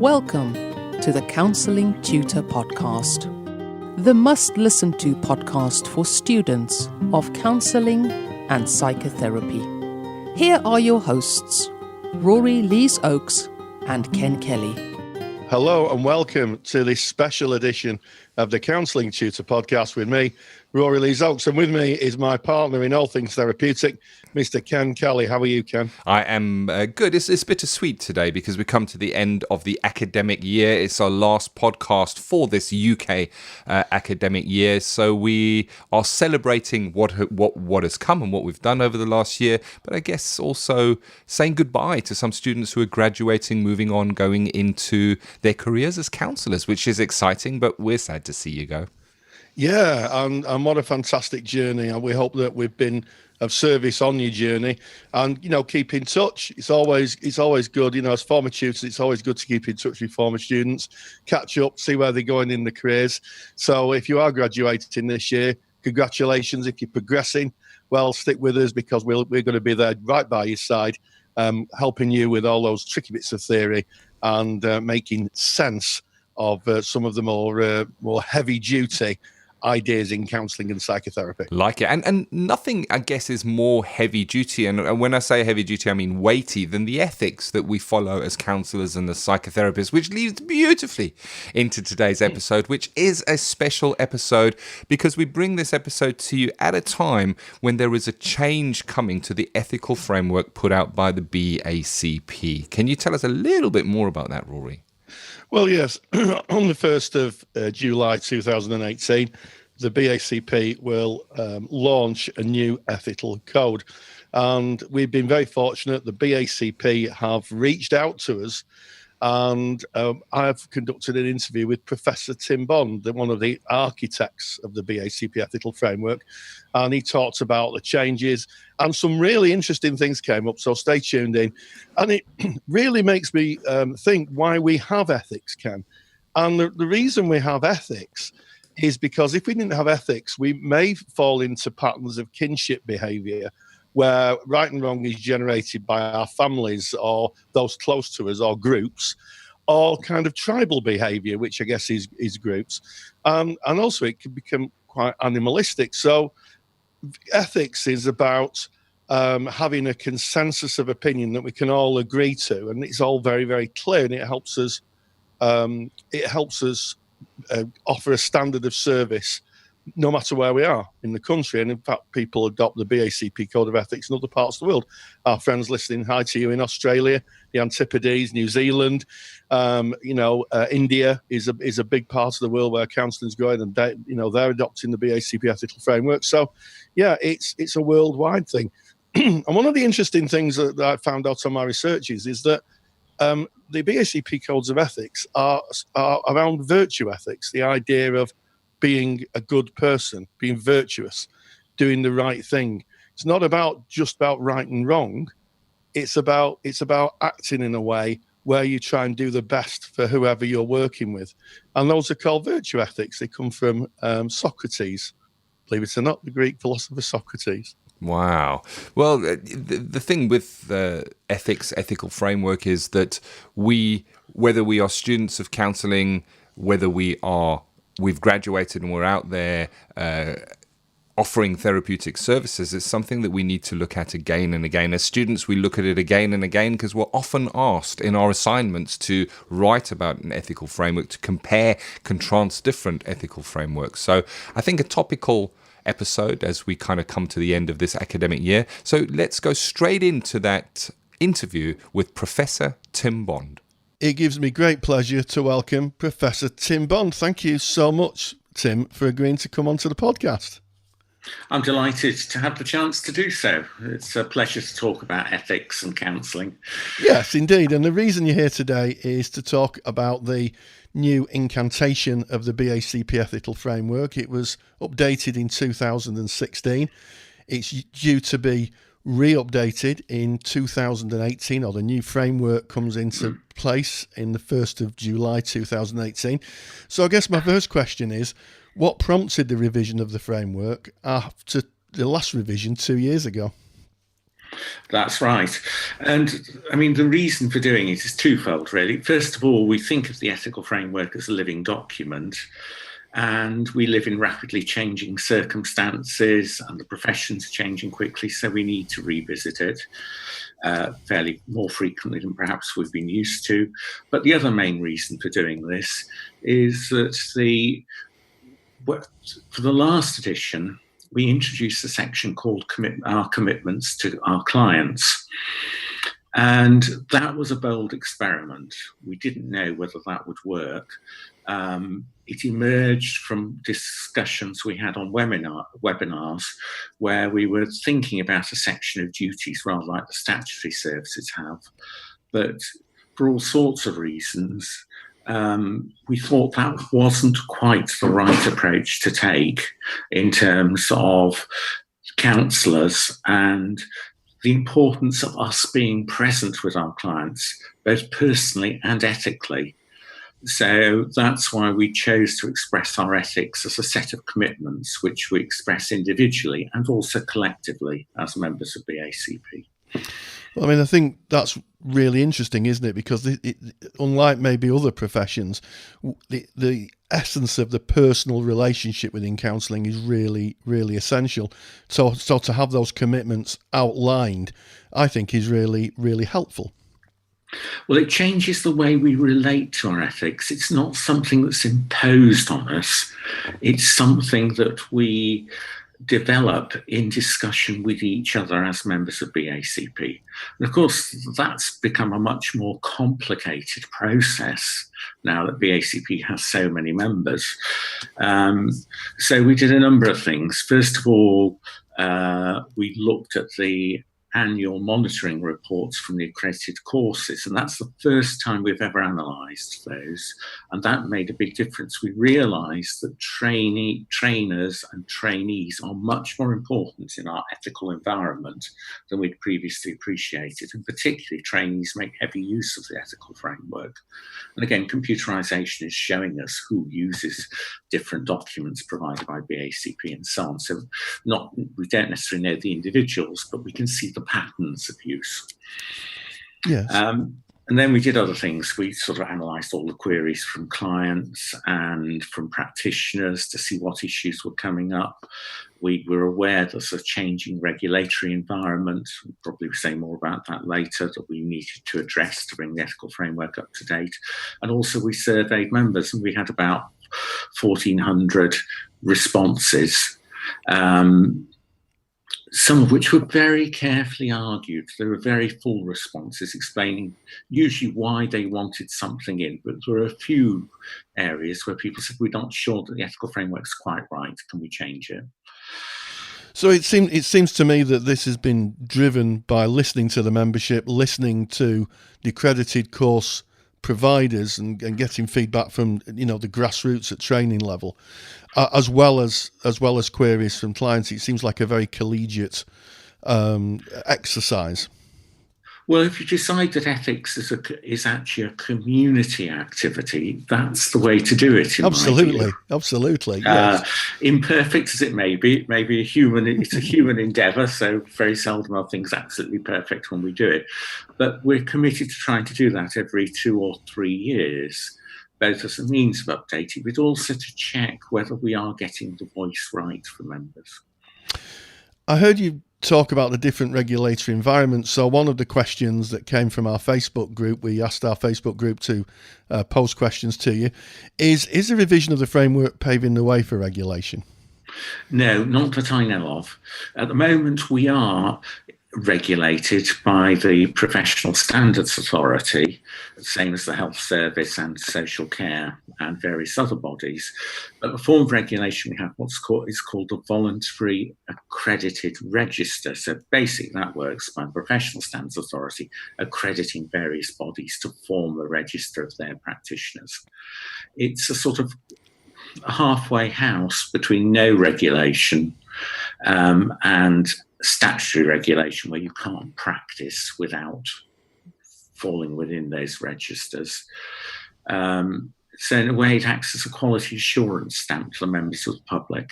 Welcome to the Counselling Tutor Podcast, the must-listen-to podcast for students of counselling and psychotherapy. Here are your hosts, Rory Lees-Oakes and Ken Kelly. Hello and welcome to this special edition of the Counselling Tutor Podcast with me, Rory Lees-Oakes, and with me is my partner in all things therapeutic, Mr. Ken Kelly. How are you, Ken? I am good. It's bittersweet today because we come to the end of the academic year. It's our last podcast for this UK academic year, so we are celebrating what has come and what we've done over the last year, but I guess also saying goodbye to some students who are graduating, moving on, going into their careers as counsellors, which is exciting, but we're sad to see you go. Yeah, and what a fantastic journey. And we hope that we've been of service on your journey, and keep in touch. It's always good, as former tutors, it's always good to keep in touch with former students, catch up, see where they're going in their careers. So if you are graduating this year, congratulations. If you're progressing, well, stick with us, because we're going to be there right by your side, helping you with all those tricky bits of theory and making sense of some of the more heavy duty ideas in counselling and psychotherapy. Like it. And nothing, I guess, is more heavy duty. And when I say heavy duty, I mean weighty than the ethics that we follow as counsellors and as psychotherapists, which leads beautifully into today's episode, which is a special episode because we bring this episode to you at a time when there is a change coming to the ethical framework put out by the BACP. Can you tell us a little bit more about that, Rory? Well, yes. On the 1st of July 2018, the BACP will launch a new ethical code. And we've been very fortunate. The BACP have reached out to us, and I've conducted an interview with Professor Tim Bond, one of the architects of the BACP Ethical Framework, and he talked about the changes, and some really interesting things came up, so stay tuned in. And it really makes me think why we have ethics, Ken. And the reason we have ethics is because if we didn't have ethics, we may fall into patterns of kinship behaviour, where right and wrong is generated by our families or those close to us or groups, or kind of tribal behaviour, which I guess is groups. And also it can become quite animalistic. So ethics is about having a consensus of opinion that we can all agree to, and it's all very, very clear, and it helps us offer a standard of service no matter where we are in the country. And in fact, people adopt the BACP Code of Ethics in other parts of the world. Our friends listening, hi to you in Australia, the Antipodes, New Zealand, India is a big part of the world where counselling's going, and they're adopting the BACP Ethical Framework. So, yeah, it's a worldwide thing. And one of the interesting things that I found out on my researches is that the BACP Codes of Ethics are around virtue ethics, the idea of being a good person, being virtuous, doing the right thing. It's not just about right and wrong. It's about acting in a way where you try and do the best for whoever you're working with. And those are called virtue ethics. They come from Socrates. Believe it or not, the Greek philosopher Socrates. Wow. Well, the thing with the ethical framework is that whether we are students of counselling, whether we've graduated and we're out there offering therapeutic services, is something that we need to look at again and again. As students, we look at it again and again because we're often asked in our assignments to write about an ethical framework, to compare, contrast different ethical frameworks. So I think a topical episode as we kind of come to the end of this academic year. So let's go straight into that interview with Professor Tim Bond. It gives me great pleasure to welcome Professor Tim Bond. Thank you so much, Tim, for agreeing to come onto the podcast. I'm delighted to have the chance to do so. It's a pleasure to talk about ethics and counselling. Yes, indeed. And the reason you're here today is to talk about the new incantation of the BACP Ethical Framework. It was updated in 2016. It's due to be re-updated in 2018, or the new framework comes into place in the 1st of July 2018. So I guess my first question is, what prompted the revision of the framework after the last revision 2 years ago? That's right. And I mean, the reason for doing it is twofold, really. First of all, we think of the ethical framework as a living document, and we live in rapidly changing circumstances, and the profession's changing quickly, so we need to revisit it fairly more frequently than perhaps we've been used to. But the other main reason for doing this is that for the last edition, we introduced a section called Our Commitments to Our Clients. And that was a bold experiment. We didn't know whether that would work. It emerged from discussions we had on webinars where we were thinking about a section of duties rather like the statutory services have. But for all sorts of reasons, we thought that wasn't quite the right approach to take in terms of counsellors and the importance of us being present with our clients, both personally and ethically. So that's why we chose to express our ethics as a set of commitments, which we express individually and also collectively as members of BACP. I mean, I think that's really interesting, isn't it? Because unlike maybe other professions, the essence of the personal relationship within counselling is really, really essential. So to have those commitments outlined, I think is really, really helpful. Well, it changes the way we relate to our ethics. It's not something that's imposed on us. It's something that we develop in discussion with each other as members of BACP. And of course, that's become a much more complicated process now that BACP has so many members. So we did a number of things. First of all, we looked at the annual monitoring reports from the accredited courses, and that's the first time we've ever analysed those, and that made a big difference. We realised that trainers and trainees are much more important in our ethical environment than we'd previously appreciated, and particularly trainees make heavy use of the ethical framework. And again, computerisation is showing us who uses different documents provided by BACP and so on. So we don't necessarily know the individuals, but we can see the patterns of use. Yes. And then we did other things. We sort of analysed all the queries from clients and from practitioners to see what issues were coming up. We were aware there's a changing regulatory environment. We'll probably say more about that later, that we needed to address to bring the ethical framework up to date. And also we surveyed members, and we had about 1,400 responses, some of which were very carefully argued. There were very full responses explaining usually why they wanted something in, but there were a few areas where people said, we're not sure that the ethical framework's quite right, can we change it? So it seems to me that this has been driven by listening to the membership, listening to the accredited course providers and getting feedback from the grassroots at training level, as well as queries from clients. It seems like a very collegiate exercise. Well, if you decide that ethics is actually a community activity, that's the way to do it. Absolutely. Yes. Imperfect as it may be, it's a human endeavour, so very seldom are things absolutely perfect when we do it. But we're committed to trying to do that every 2 or 3 years, both as a means of updating, but also to check whether we are getting the voice right for members. I heard you talk about the different regulatory environments. So one of the questions that came from our Facebook group, we asked our Facebook group to pose questions to you, is the revision of the framework paving the way for regulation? No, not that I know of. At the moment, we are regulated by the Professional Standards Authority, same as the Health Service and Social Care and various other bodies. But the form of regulation we have is called the Voluntary Accredited Register. So basically that works by the Professional Standards Authority accrediting various bodies to form a register of their practitioners. It's a sort of halfway house between no regulation and statutory regulation, where you can't practice without falling within those registers. So in a way, it acts as a quality assurance stamp to the members of the public.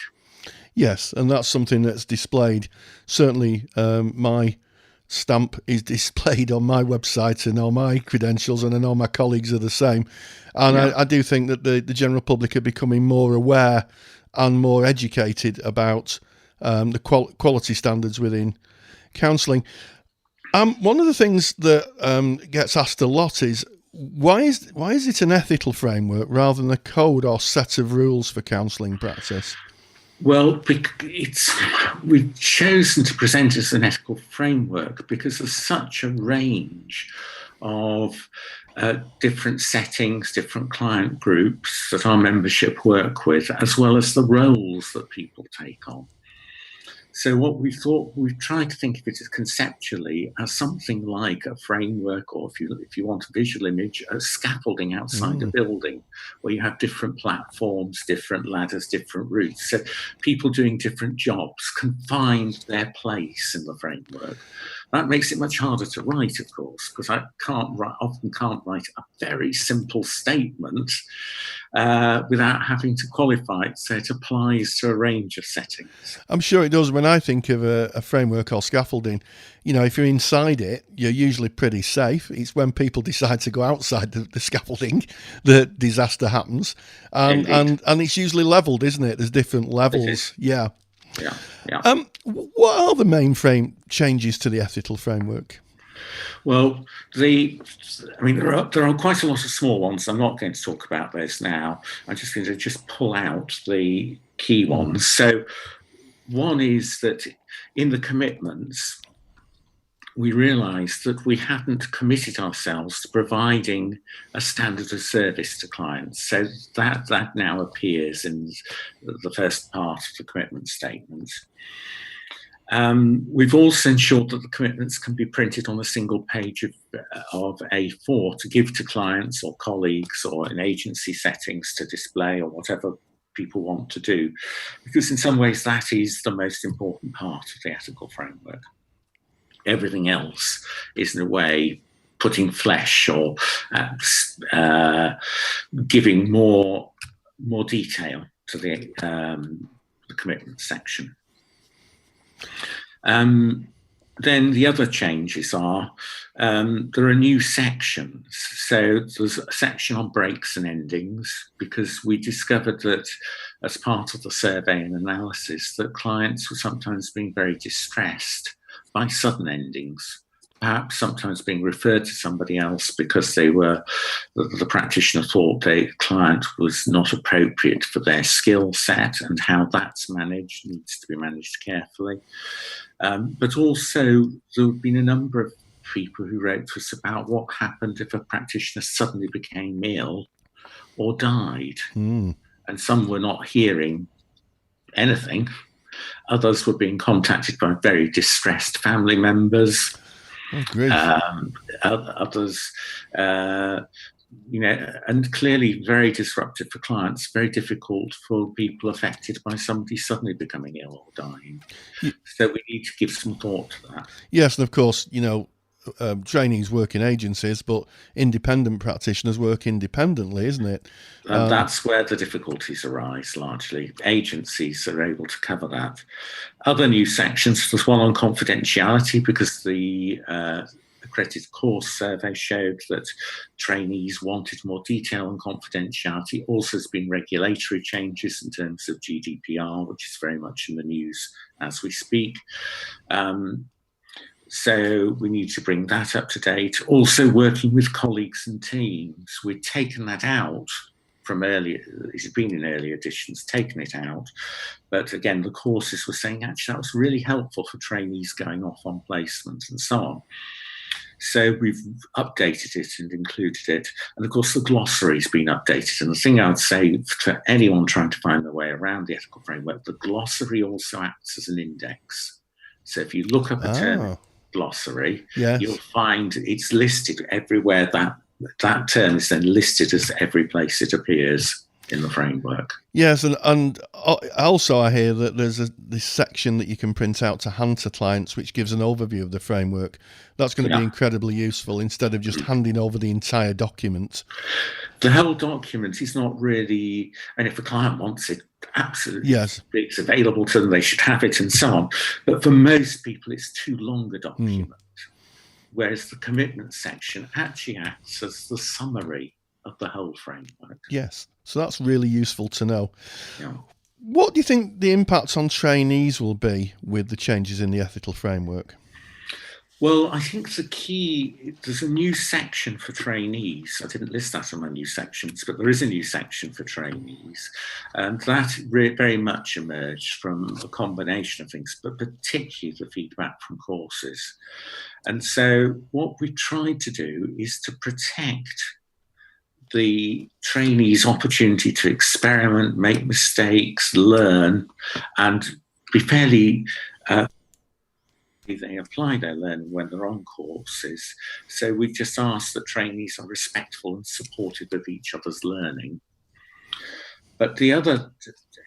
Yes, and that's something that's displayed. Certainly my stamp is displayed on my website and all my credentials, and I know my colleagues are the same. And I do think that the general public are becoming more aware and more educated about the quality standards within counselling. One of the things that gets asked a lot is, why is it an ethical framework rather than a code or set of rules for counselling practice? Well, we've chosen to present it as an ethical framework because there's such a range of different settings, different client groups that our membership work with, as well as the roles that people take on. So what we thought, we've tried to think of it as conceptually as something like a framework, or if you want a visual image, a scaffolding outside a building where you have different platforms, different ladders, different routes. So people doing different jobs can find their place in the framework. That makes it much harder to write, of course, because I often can't write a very simple statement without having to qualify it, so it applies to a range of settings. I'm sure it does. When I think of a framework or scaffolding, if you're inside it, you're usually pretty safe. It's when people decide to go outside the scaffolding that disaster happens, and it's usually levelled, isn't it? There's different levels. Yeah. What are the main changes to the ethical framework? Well, there are quite a lot of small ones. I'm not going to talk about those now. I'm just going to pull out the key ones. So one is that in the commitments, we realised that we hadn't committed ourselves to providing a standard of service to clients. So that now appears in the first part of the commitment statement. We've also ensured that the commitments can be printed on a single page of A4 to give to clients or colleagues or in agency settings to display, or whatever people want to do, because in some ways that is the most important part of the ethical framework. Everything else is in a way putting flesh or giving more detail to the commitment section. Then the other changes are there are new sections. So there's a section on breaks and endings, because we discovered that as part of the survey and analysis that clients were sometimes being very distressed by sudden endings, perhaps sometimes being referred to somebody else because the practitioner thought the client was not appropriate for their skill set, and how that's managed needs to be managed carefully. But also there have been a number of people who wrote to us about what happened if a practitioner suddenly became ill or died. And some were not hearing anything. Others were being contacted by very distressed family members. Oh, great. Others, and clearly very disruptive for clients, very difficult for people affected by somebody suddenly becoming ill or dying. So we need to give some thought to that. Yes, and of course, trainees work in agencies, but independent practitioners work independently, isn't it? And that's where the difficulties arise largely. Agencies are able to cover that. Other new sections, there's one on confidentiality, because the accredited course survey showed that trainees wanted more detail on confidentiality. Also, there's been regulatory changes in terms of GDPR, which is very much in the news as we speak. So we need to bring that up to date. Also working with colleagues and teams. We've taken that out from earlier, it's been in earlier editions, taken it out. But again, the courses were saying, actually, that was really helpful for trainees going off on placement and so on. So we've updated it and included it. And of course, the glossary's been updated. And the thing I would say to anyone trying to find their way around the ethical framework, the glossary also acts as an index. So if you look up a term glossary, you'll find it's listed everywhere. That term is then listed as every place it appears in the framework. Yes, and also I hear that there's this section that you can print out to hand to clients, which gives an overview of the framework. That's going to be incredibly useful instead of just handing over the entire document. The whole document is not really, and if a client wants it, absolutely, yes, it's available to them, they should have it and so on. But for most people, it's too long a document. whereas the commitment section actually acts as the summary of the whole framework. Yes, so that's really useful to know. Yeah. What do you think the impact on trainees will be with the changes in the ethical framework? Well, I think the key, there's a new section for trainees. I didn't list that on my new sections, but there is a new section for trainees. And that very much emerged from a combination of things, but particularly the feedback from courses. And so what we tried to do is to protect the trainees' opportunity to experiment, make mistakes, learn, and be fairly they apply their learning when they're on courses. So we just ask that trainees are respectful and supportive of each other's learning. But the other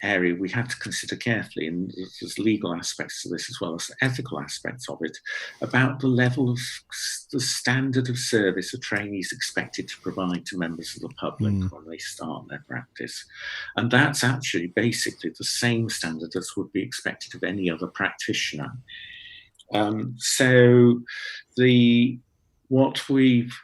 area we have to consider carefully, and there's legal aspects to this as well as ethical aspects of it, about the level of the standard of service a trainee is expected to provide to members of the public when they start their practice. And that's actually basically the same standard as would be expected of any other practitioner. So what we've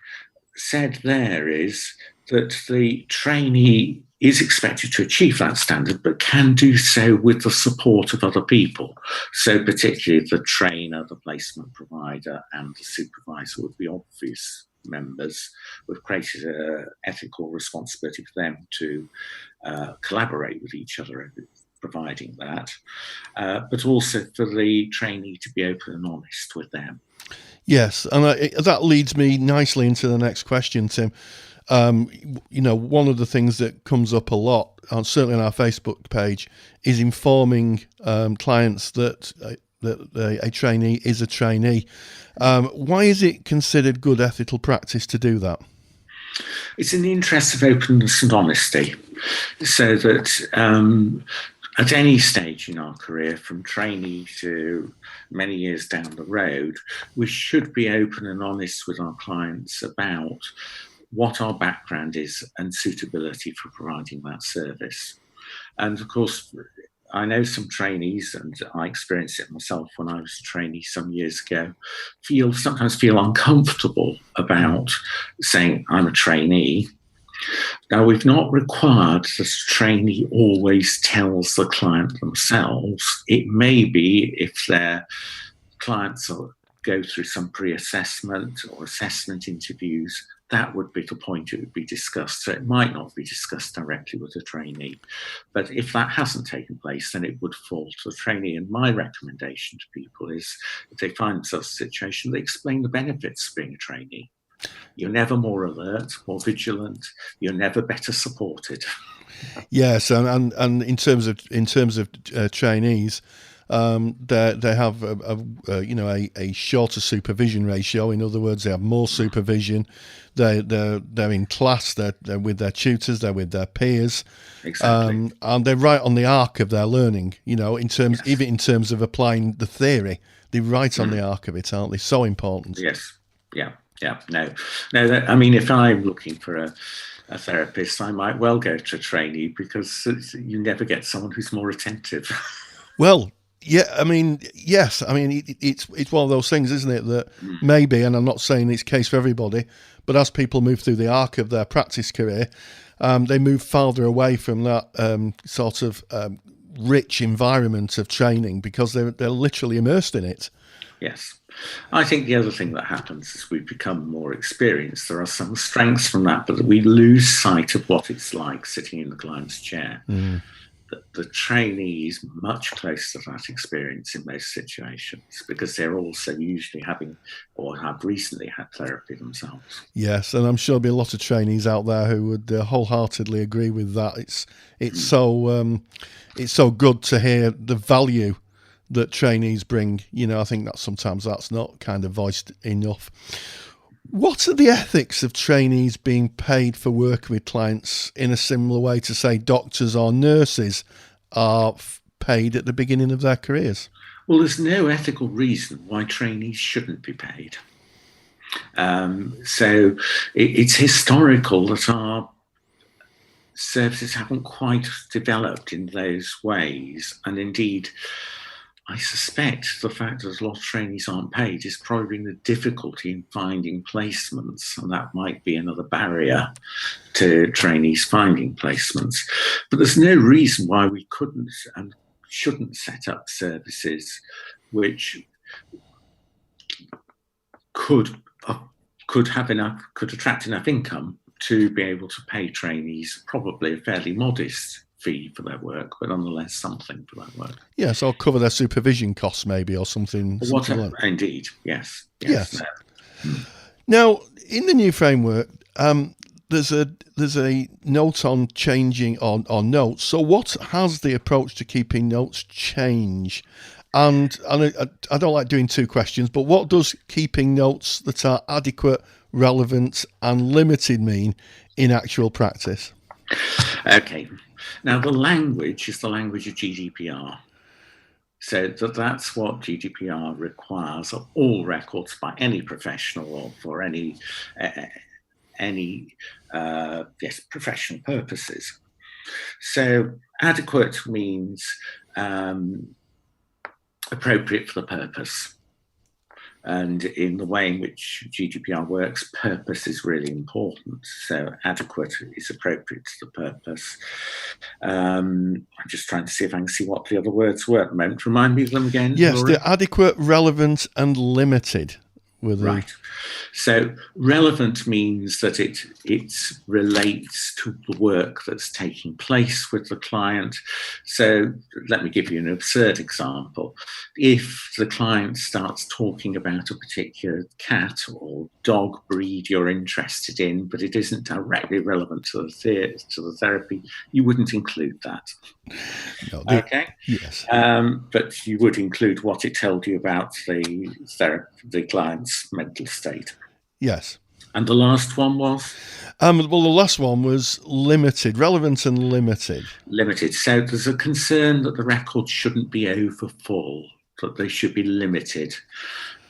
said there is that the trainee is expected to achieve that standard, but can do so with the support of other people. So particularly the trainer, the placement provider, and the supervisor would be obvious members. We've created an ethical responsibility for them to collaborate with each other, providing that, but also for the trainee to be open and honest with them. Yes, and that leads me nicely into the next question, Tim. One of the things that comes up a lot, certainly on our Facebook page, is informing clients that a trainee is a trainee. Why is it considered good ethical practice to do that? It's in the interest of openness and honesty, so that at any stage in our career, from trainee to many years down the road, we should be open and honest with our clients about what our background is and suitability for providing that service. And of course, I know some trainees, and I experienced it myself when I was a trainee some years ago, sometimes feel uncomfortable about saying I'm a trainee. Now, we've not required that a trainee always tells the client themselves. It may be if their clients go through some pre-assessment or assessment interviews, that would be the point it would be discussed. So it might not be discussed directly with the trainee. But if that hasn't taken place, then it would fall to the trainee. And my recommendation to people is, if they find themselves in a situation, they explain the benefits of being a trainee. You're never more alert, more vigilant. You're never better supported. Yes, and in terms of trainees, they have a shorter supervision ratio. In other words, they have more supervision. They're in class. They're with their tutors. They're with their peers. Exactly. And they're right on the arc of their learning. Even in terms of applying the theory, they're right on the arc of it, aren't they? So important. Yes. Yeah. No. I mean, if I'm looking for a therapist, I might well go to a trainee, because you never get someone who's more attentive. Well, yeah, I mean, yes. I mean, it's one of those things, isn't it, that maybe, and I'm not saying it's the case for everybody, but as people move through the arc of their practice career, they move farther away from that sort of rich environment of training, because they're literally immersed in it. Yes. I think the other thing that happens is we become more experienced. There are some strengths from that, but we lose sight of what it's like sitting in the client's chair. The trainee is much closer to that experience in most situations, because they're also usually having or have recently had therapy themselves. Yes, and I'm sure there'll be a lot of trainees out there who would wholeheartedly agree with that. It's so good to hear the value that trainees bring. I think that sometimes that's not kind of voiced enough. What are the ethics of trainees being paid for working with clients in a similar way to, say, doctors or nurses are paid at the beginning of their careers? Well, there's no ethical reason why trainees shouldn't be paid. So it's historical that our services haven't quite developed in those ways. And indeed, I suspect the fact that a lot of trainees aren't paid is probably the difficulty in finding placements, and that might be another barrier to trainees finding placements. But there's no reason why we couldn't and shouldn't set up services which could attract enough income to be able to pay trainees probably a fairly modest fee for their work, but nonetheless something for that work. Yes, or cover their supervision costs maybe, or something. Whatever, like that. indeed, yes. Yes. Now, in the new framework, there's a note on changing on notes. So, what has the approach to keeping notes change? And I don't like doing two questions, but what does keeping notes that are adequate, relevant, and limited mean in actual practice? Okay. Now, the language is the language of GDPR. So that's what GDPR requires of all records by any professional or for any professional purposes. So adequate means appropriate for the purpose. And in the way in which GDPR works, purpose is really important. So adequate is appropriate to the purpose. I'm just trying to see if I can see what the other words were at the moment. Remind me of them again. Yes, Rory? they're adequate, relevant, and limited. Right. So relevant means that it relates to the work that's taking place with the client. So let me give you an absurd example. If the client starts talking about a particular cat or dog breed you're interested in, but it isn't directly relevant to the therapy, you wouldn't include that. No, okay. Yes. But you would include what it told you about the client's mental state. Yes. And the last one was? Well, the last one was limited, relevant and limited. Limited. So there's a concern that the records shouldn't be over full, that they should be limited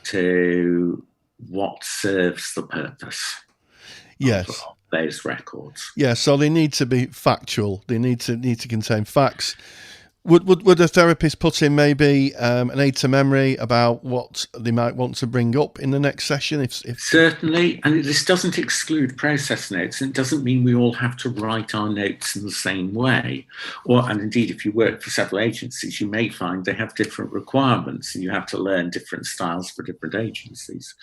to what serves the purpose. Yes. Of those records. Yeah, so they need to be factual. They need to contain facts. Would a therapist put in maybe an aid to memory about what they might want to bring up in the next session? If Certainly, and this doesn't exclude process notes, and it doesn't mean we all have to write our notes in the same way. And indeed, if you work for several agencies, you may find they have different requirements, and you have to learn different styles for different agencies.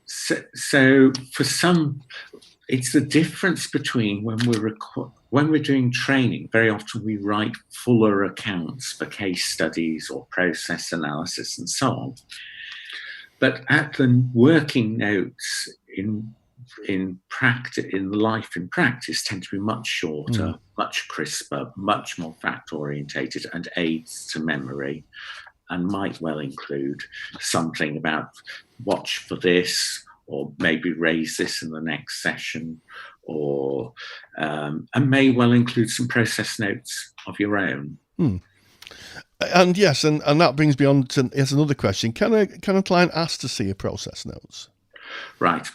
So for some, it's the difference between when we're doing training, very often we write fuller accounts for case studies or process analysis and so on. But at the working notes in life in practice tend to be much shorter, much crisper, much more fact orientated, and aids to memory, and might well include something about watch for this, or maybe raise this in the next session, or and may well include some process notes of your own. And yes, and that brings me on to another question. Can a client ask to see a process notes? Right.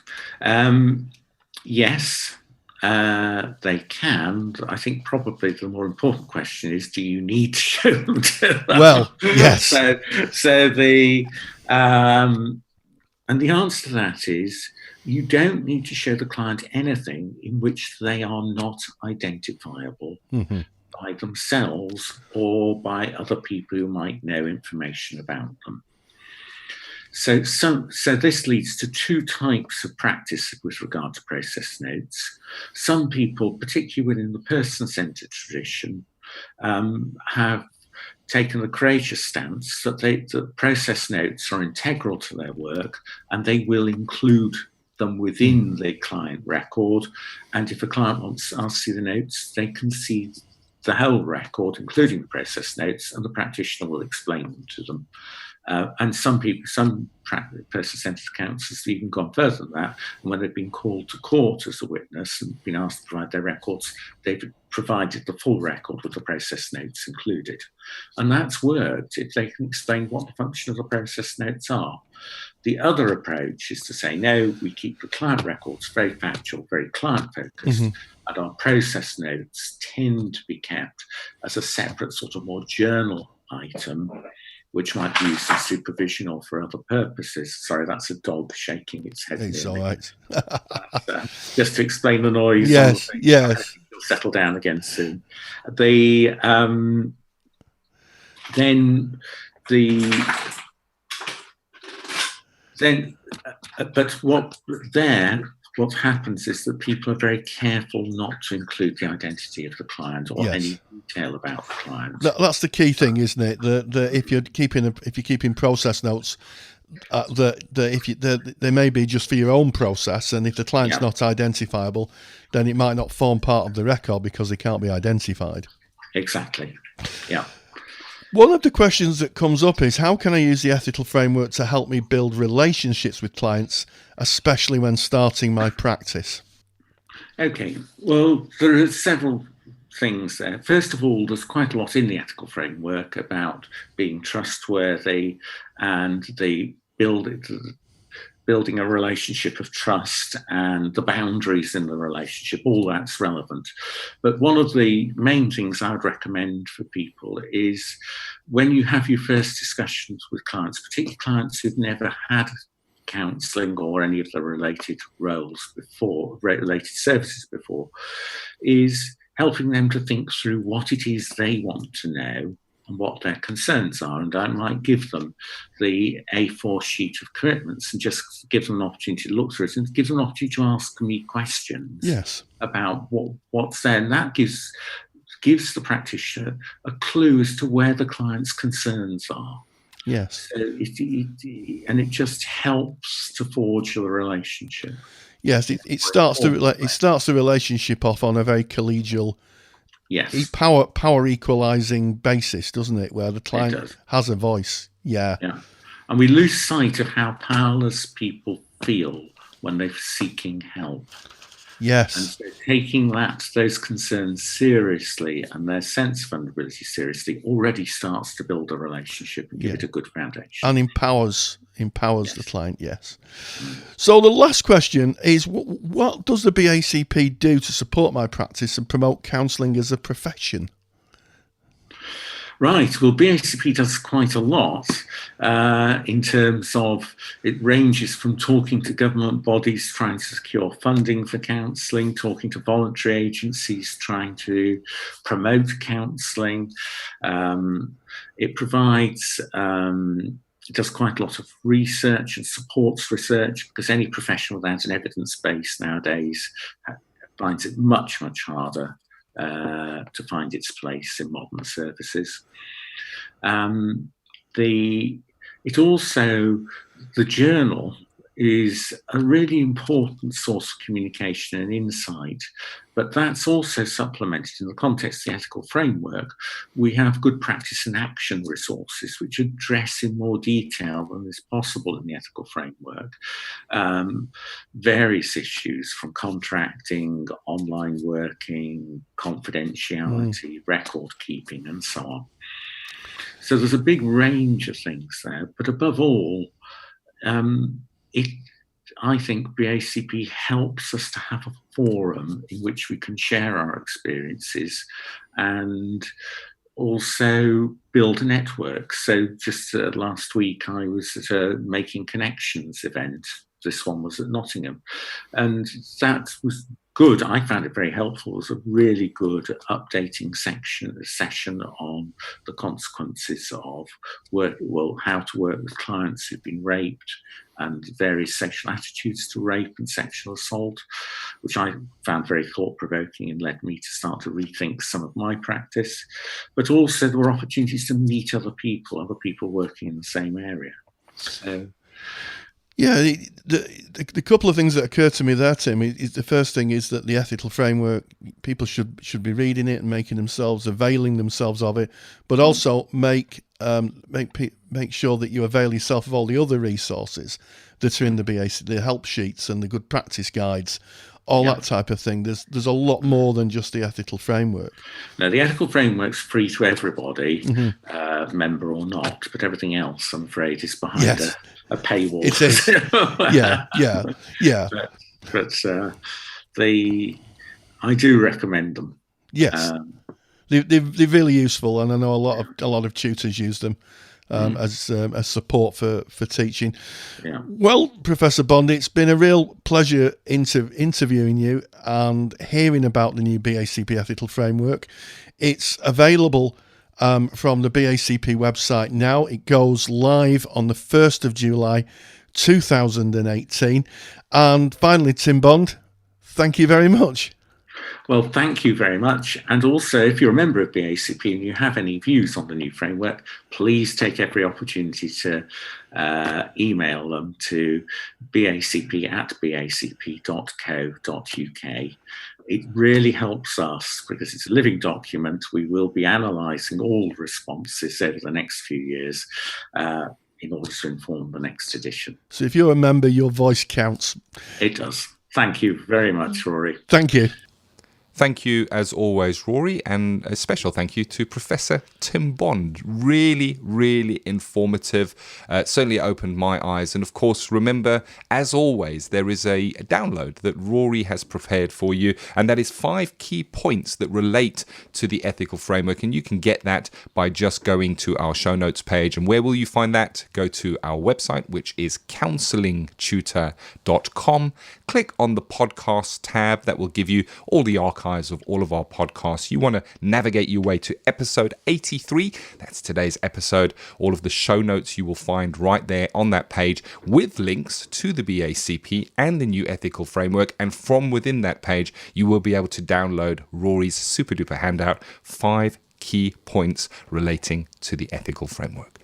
Yes, they can. I think probably the more important question is, do you need to show them to them? Well, yes. So the and the answer to that is, you don't need to show the client anything in which they are not identifiable by themselves or by other people who might know information about them. So this leads to two types of practice with regard to process notes. Some people, particularly within the person-centered tradition, have taken the courageous stance that the process notes are integral to their work, and they will include them within the client record. And if a client wants to see the notes, they can see the whole record, including the process notes, and the practitioner will explain them to them. And some person-centered counsellors have even gone further than that. And when they've been called to court as a witness and been asked to provide their records, they've provided the full record with the process notes included. And that's worked if they can explain what the function of the process notes are. The other approach is to say, no, we keep the client records very factual, very client-focused, and our process notes tend to be kept as a separate sort of more journal item, which might be used in supervision or for other purposes. Sorry, that's a dog shaking its head. It's all right. Just to explain the noise. Yes, yes. It'll settle down again soon. What happens is that people are very careful not to include the identity of the client or any detail about the client. That's the key thing, isn't it? That if you're keeping process notes, they may be just for your own process, and if the client's not identifiable, then it might not form part of the record because they can't be identified. Exactly. Yeah. One of the questions that comes up is, how can I use the ethical framework to help me build relationships with clients, especially when starting my practice? Okay, well, there are several things there. First of all, there's quite a lot in the ethical framework about being trustworthy and building a relationship of trust and the boundaries in the relationship. All that's relevant. But one of the main things I would recommend for people is when you have your first discussions with clients, particularly clients who've never had counselling or any of the related roles before, related services before, is helping them to think through what it is they want to know and what their concerns are. And I might give them the A4 sheet of commitments and just give them an opportunity to look through it and give them an opportunity to ask me questions about what's there. And that gives the practitioner a clue as to where the client's concerns are. Yes. So it just helps to forge the relationship. Yes, it starts the relationship off on a very collegial, power equalizing basis, doesn't it? Where the client has a voice. Yeah. And we lose sight of how powerless people feel when they're seeking help. Yes. And so taking those concerns seriously and their sense of vulnerability seriously already starts to build a relationship and give it a good foundation. And empowers the client, yes. So the last question is, what does the BACP do to support my practice and promote counselling as a profession? Right. Well, BACP does quite a lot in terms of, it ranges from talking to government bodies trying to secure funding for counselling, talking to voluntary agencies trying to promote counselling. It provides, it does quite a lot of research and supports research, because any professional without an evidence base nowadays finds it much, much harder to find its place in modern services. The journal is a really important source of communication and insight, but that's also supplemented in the context of the ethical framework. We have good practice and action resources which address in more detail than is possible in the ethical framework various issues from contracting, online working, confidentiality, record keeping, and so on. So there's a big range of things there, but above all, I think BACP helps us to have a forum in which we can share our experiences and also build a network. So just last week I was at a Making Connections event. This one was at Nottingham, and that was good. I found it very helpful. It was a really good updating session on the consequences of how to work with clients who've been raped and various sexual attitudes to rape and sexual assault, which I found very thought-provoking and led me to start to rethink some of my practice. But also there were opportunities to meet other people working in the same area. So, yeah, the couple of things that occur to me there, Tim, is the first thing is that the ethical framework, people should be reading it and availing themselves of it, but also make sure that you avail yourself of all the other resources that are in the BAC, the help sheets and the good practice guides all that type of thing. There's a lot more than just the ethical framework. No, the ethical framework's free to everybody, member or not, but everything else, I'm afraid, is behind a paywall. It is. Yeah. But I do recommend them. Yes. They're really useful, and I know a lot of tutors use them as support for teaching. Yeah. Well, Professor Bond, it's been a real pleasure interviewing you and hearing about the new BACP Ethical Framework. It's available from the BACP website now. It goes live on the 1st of July 2018. And finally, Tim Bond, thank you very much. Well, thank you very much. And also, if you're a member of BACP and you have any views on the new framework, please take every opportunity to email them to bacp@bacp.co.uk. It really helps us because it's a living document. We will be analysing all responses over the next few years in order to inform the next edition. So if you're a member, your voice counts. It does. Thank you very much, Rory. Thank you. Thank you, as always, Rory, and a special thank you to Professor Tim Bond. Really, really informative. Certainly opened my eyes. And of course, remember, as always, there is a download that Rory has prepared for you, and that is 5 key points that relate to the ethical framework. And you can get that by just going to our show notes page. And where will you find that? Go to our website, which is counsellingtutor.com. Click on the podcast tab. That will give you all the archives of all of our podcasts. You want to navigate your way to episode 83. That's today's episode. All of the show notes you will find right there on that page with links to the BACP and the new ethical framework. And from within that page, you will be able to download Rory's super duper handout, 5 key points relating to the ethical framework.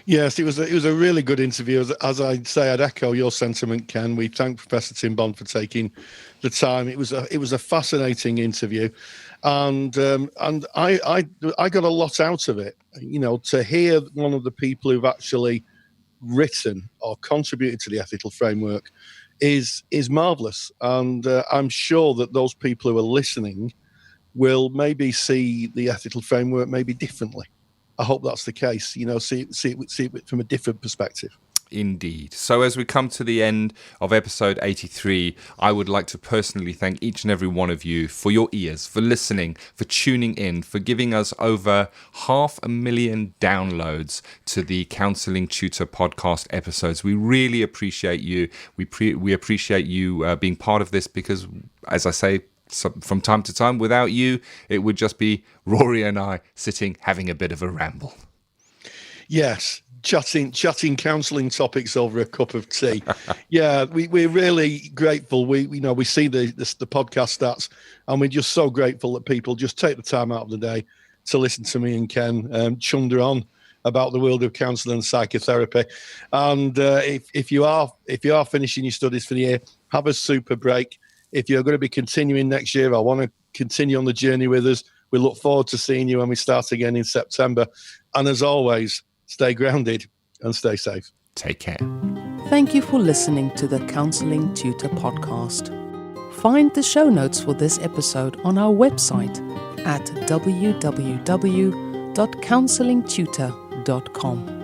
Yes, it was a really good interview. As I'd say, I'd echo your sentiment, Ken. We thank Professor Tim Bond for taking the time. It was a fascinating interview, and I got a lot out of it. You know, to hear one of the people who've actually written or contributed to the ethical framework is marvelous, and I'm sure that those people who are listening will maybe see the ethical framework maybe differently. I hope that's the case, you know, see it from a different perspective. Indeed. So as we come to the end of episode 83, I would like to personally thank each and every one of you for your ears, for listening, for tuning in, for giving us over 500,000 downloads to the Counselling Tutor podcast episodes. We really appreciate you. We appreciate you being part of this because, as I say, from time to time, without you, it would just be Rory and I sitting having a bit of a ramble. Yes, chatting counselling topics over a cup of tea. Yeah, we're really grateful. We see the podcast stats, and we're just so grateful that people just take the time out of the day to listen to me and Ken chunder on about the world of counselling and psychotherapy. And if you are finishing your studies for the year, have a super break. If you're going to be continuing next year, I want to continue on the journey with us. We look forward to seeing you when we start again in September. And as always, stay grounded and stay safe. Take care. Thank you for listening to the Counselling Tutor podcast. Find the show notes for this episode on our website at www.counsellingtutor.com.